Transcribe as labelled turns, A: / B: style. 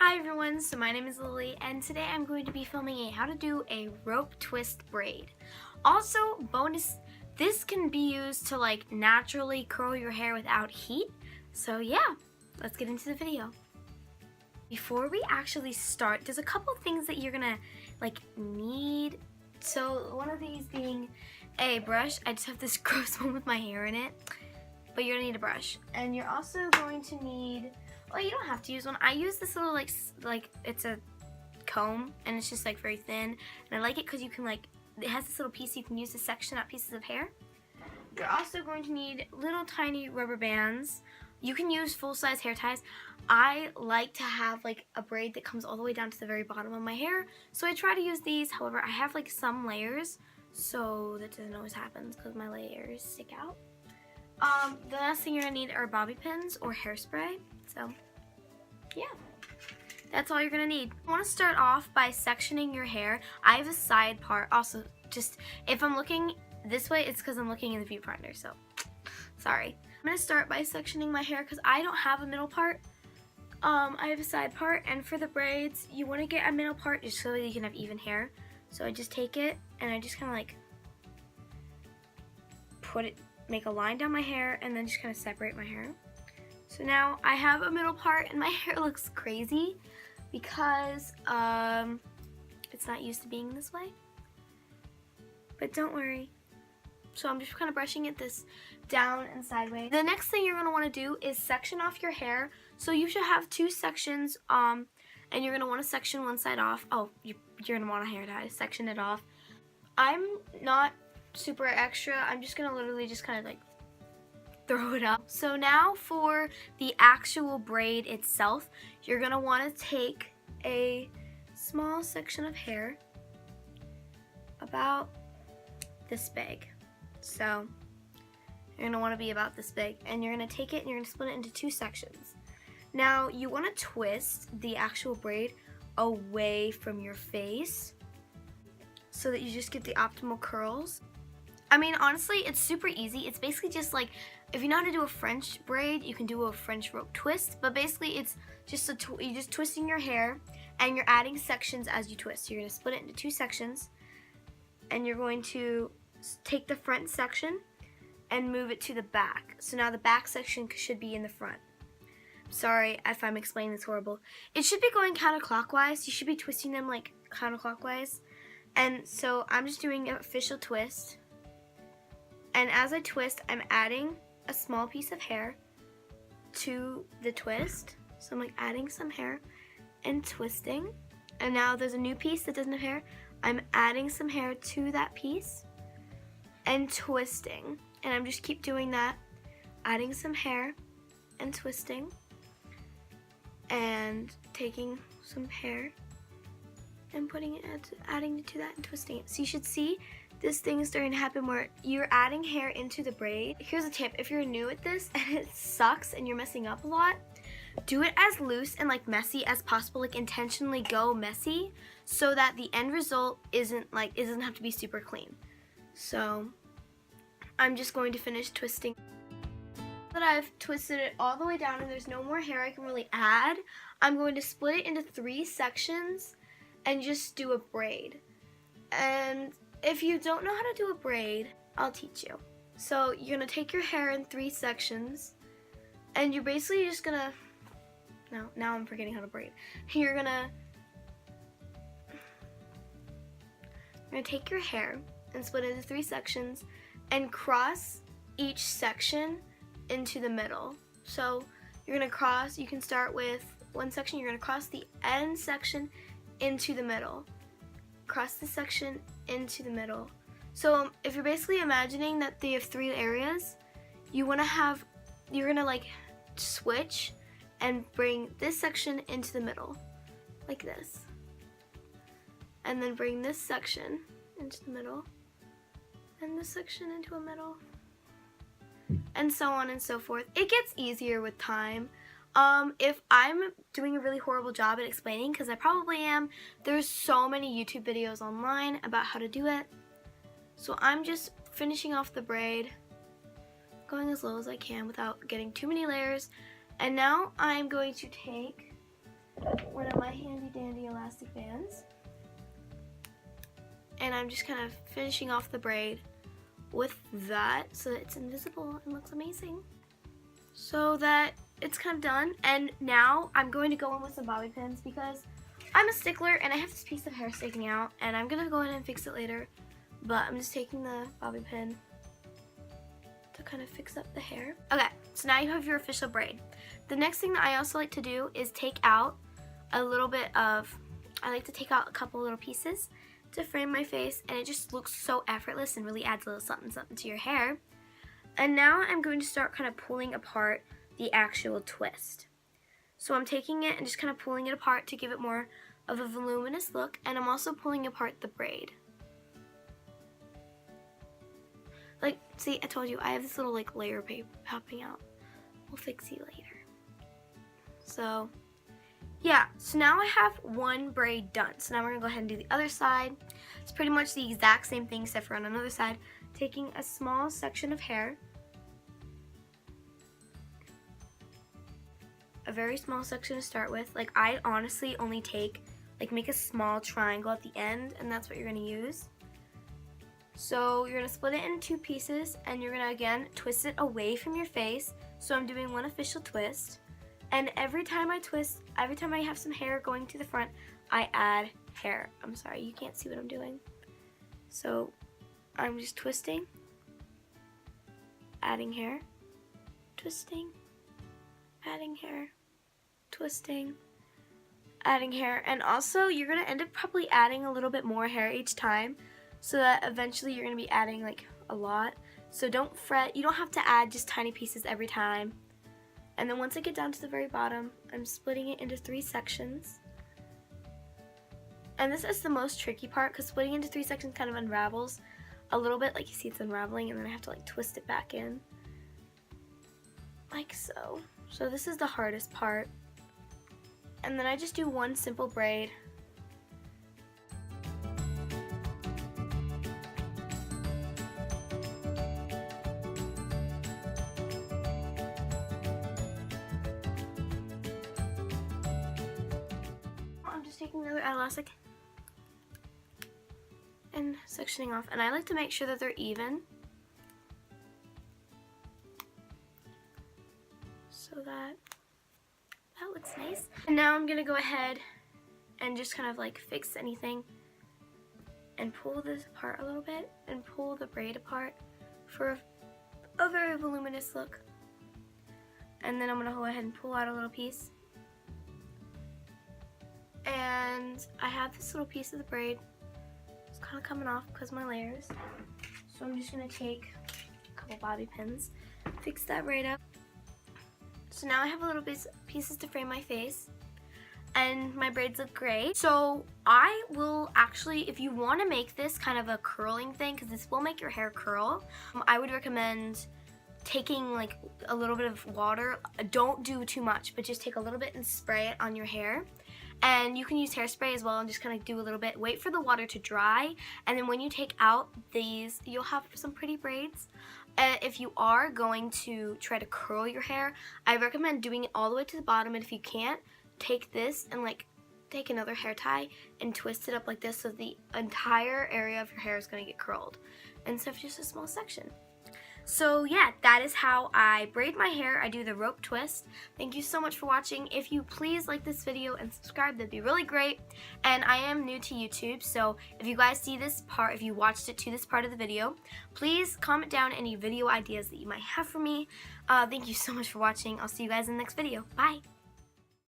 A: Hi everyone, so my name is Lily and today I'm going to be filming a how to do a rope twist braid. Also, bonus, this can be used to like naturally curl your hair without heat. So yeah, let's get into the video. Before we actually start, there's a couple things that you're gonna need. So one of these being a brush. I just have this gross one with my hair in it, but you're gonna need a brush. And you're also going to need, well, you don't have to use one. I use this little like it's a comb and it's just like very thin, and I like it because you can it has this little piece you can use to section out pieces of hair. You're also going to need little tiny rubber bands. You can use full-size hair ties. I like to have like a braid that comes all the way down to the very bottom of my hair, so I try to use these. However, I have like some layers, so that doesn't always happen because my layers stick out. The last thing you're gonna need are bobby pins or hairspray. So yeah, that's all you're gonna need. I want to start off by sectioning your hair. I have a side part. Also, just if I'm looking this way, it's because I'm looking in the viewfinder, so sorry. I'm gonna start by sectioning my hair because I don't have a middle part. I have a side part, and for the braids, you want to get a middle part just so that you can have even hair. So I just take it and I just kind of like make a line down my hair and then just kind of separate my hair. So now I have a middle part and my hair looks crazy because it's not used to being this way. But don't worry. So I'm just kind of brushing it this down and sideways. The next thing you're going to want to do is section off your hair. So you should have two sections, and you're going to want to section one side off. Oh, you're going to want a hair tie, section it off. I'm not super extra. I'm just going to literally just kind of like throw it up. So now for the actual braid itself, you're going to want to take a small section of hair about this big. So you're going to want to be about this big, and you're going to take it and you're going to split it into two sections. Now you want to twist the actual braid away from your face so that you just get the optimal curls. I mean, honestly, it's super easy. It's basically just like, if you know how to do a French braid, you can do a French rope twist, but basically it's just you're just twisting your hair and you're adding sections as you twist. So you're going to split it into two sections, and you're going to take the front section and move it to the back. So now the back section should be in the front. Sorry if I'm explaining this horrible. It should be going counterclockwise. You should be twisting them like counterclockwise. And so I'm just doing an official twist. And as I twist, I'm adding a small piece of hair to the twist. So I'm like adding some hair and twisting. And now there's a new piece that doesn't have hair. I'm adding some hair to that piece and twisting. And I'm just keep doing that, adding some hair and twisting and taking some hair and putting it, adding it to that and twisting it. So you should see this thing is starting to happen where you're adding hair into the braid. Here's a tip: if you're new at this and it sucks and you're messing up a lot, do it as loose and like messy as possible. Like intentionally go messy so that the end result isn't like, it doesn't have to be super clean. So I'm just going to finish twisting. Now that I've twisted it all the way down and there's no more hair I can really add, I'm going to split it into three sections and just do a braid. And if you don't know how to do a braid, I'll teach you. So you're going to take your hair in three sections, and you're basically just going to, now I'm forgetting how to braid. You're going to take your hair and split it into three sections and cross each section into the middle. So you're going to cross, you can start with one section, you're going to cross the end section into the middle. Cross the section into the middle. So if you're basically imagining that they have three areas, you're gonna like switch and bring this section into the middle, like this. And then bring this section into the middle, and this section into a middle, and so on and so forth. It gets easier with time. If I'm doing a really horrible job at explaining, because I probably am, there's so many YouTube videos online about how to do it. So I'm just finishing off the braid, going as low as I can without getting too many layers. And now I'm going to take one of my handy dandy elastic bands. And I'm just kind of finishing off the braid with that so that it's invisible and looks amazing. So that it's kind of done. And now I'm going to go in with some bobby pins because I'm a stickler and I have this piece of hair sticking out and I'm going to go ahead and fix it later. But I'm just taking the bobby pin to kind of fix up the hair. Okay, so now you have your official braid. The next thing that I also like to do is take out a little bit of, I like to take out a couple little pieces to frame my face, and it just looks so effortless and really adds a little something something to your hair. And now I'm going to start kind of pulling apart the actual twist. So I'm taking it and just kind of pulling it apart to give it more of a voluminous look, and I'm also pulling apart the braid. Like, see, I told you, I have this little like layer of paper popping out. We'll fix you later. So, yeah, so now I have one braid done. So now we're gonna go ahead and do the other side. It's pretty much the exact same thing except for on another side. Taking a small section of hair, a very small section to start with. Like, I honestly only take, like, make a small triangle at the end, and that's what you're gonna use. So you're gonna split it in two pieces, and you're gonna again twist it away from your face. So I'm doing one official twist, and every time I twist, every time I have some hair going to the front, I add hair. I'm sorry, you can't see what I'm doing. So I'm just twisting, adding hair, twisting, adding hair, twisting, adding hair. And also you're gonna end up probably adding a little bit more hair each time, so that eventually you're gonna be adding like a lot. So don't fret, you don't have to add just tiny pieces every time. And then once I get down to the very bottom, I'm splitting it into 3 sections. And this is the most tricky part because splitting into 3 sections kind of unravels a little bit, like you see it's unraveling, and then I have to like twist it back in. Like so. So this is the hardest part. And then I just do one simple braid. I'm just taking another elastic and sectioning off, and I like to make sure that they're even so that looks nice. And now I'm gonna go ahead and just kind of like fix anything and pull this apart a little bit and pull the braid apart for a very voluminous look. And then I'm gonna go ahead and pull out a little piece. And I have this little piece of the braid. It's kind of coming off because of my layers. So I'm just gonna take a couple bobby pins, fix that braid up. So now I have a little pieces to frame my face, and my braids look great. So I will actually, if you want to make this kind of a curling thing, because this will make your hair curl, I would recommend taking like a little bit of water. Don't do too much, but just take a little bit and spray it on your hair. And you can use hairspray as well and just kind of do a little bit. Wait for the water to dry, and then when you take out these, you'll have some pretty braids. If you are going to try to curl your hair, I recommend doing it all the way to the bottom, and if you can't, take this and like take another hair tie and twist it up like this so the entire area of your hair is going to get curled instead of just a small section. So yeah, that is how I braid my hair. I do the rope twist. Thank you so much for watching. If you please like this video and subscribe, that'd be really great. And I am new to YouTube, so if you guys see this part, if you watched it to this part of the video, please comment down any video ideas that you might have for me. Thank you so much for watching. I'll see you guys in the next video. Bye!